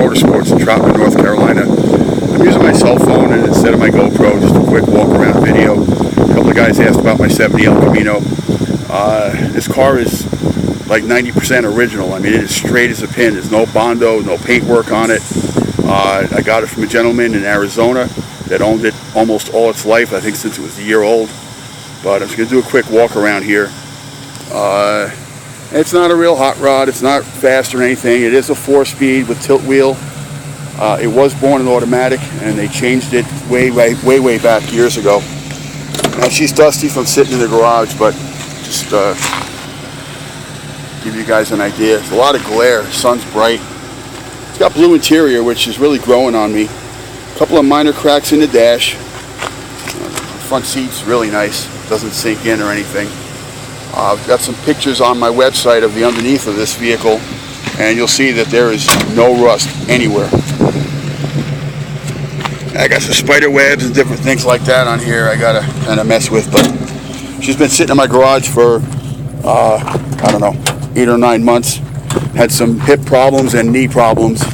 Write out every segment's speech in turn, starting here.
Motorsports in Troutman, North Carolina. I'm using my cell phone and instead of my GoPro, just a quick walk around video. A couple of guys asked about my 70 El Camino. This car is like 90% original. I mean, it is straight as a pin. There's no Bondo, no paintwork on it. I got it from a gentleman in Arizona that owned it almost all its life, I think since it was a year old. But I'm just going to do a quick walk around here. It's not a real hot rod. It's not fast or anything. It is a 4-speed with tilt wheel. It was born in automatic, and they changed it way back years ago. Now she's dusty from sitting in the garage, but just give you guys an idea. There's a lot of glare. Sun's bright. It's got blue interior, which is really growing on me. A couple of minor cracks in the dash. Front seat's really nice. Doesn't sink in or anything. I've got some pictures on my website of the underneath of this vehicle, and you'll see that there is no rust anywhere. I got some spider webs and different things like that on here I gotta kind of mess with, but she's been sitting in my garage for I don't know, 8 or 9 months. Had some hip problems and knee problems,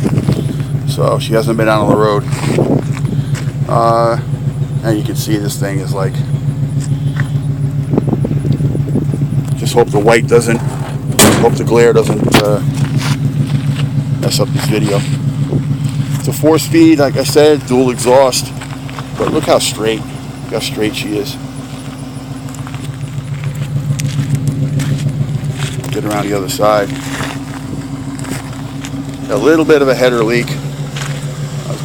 so she hasn't been out on the road. And you can see this thing is like, just hope the white doesn't, hope the glare doesn't mess up this video. It's a 4-speed, like I said, dual exhaust, but look how straight she is. Get around the other side. A little bit of a header leak.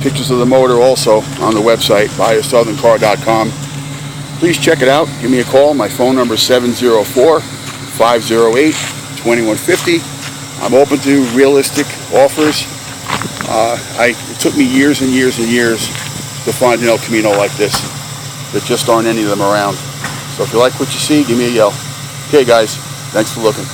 Pictures of the motor also on the website, buyersoutherncar.com. Please check it out. Give me a call. My phone number is 704-508-2150. I'm open to realistic offers. It took me years and years and years to find an El Camino like this. There just aren't any of them around. So if you like what you see, give me a yell. Okay guys, thanks for looking.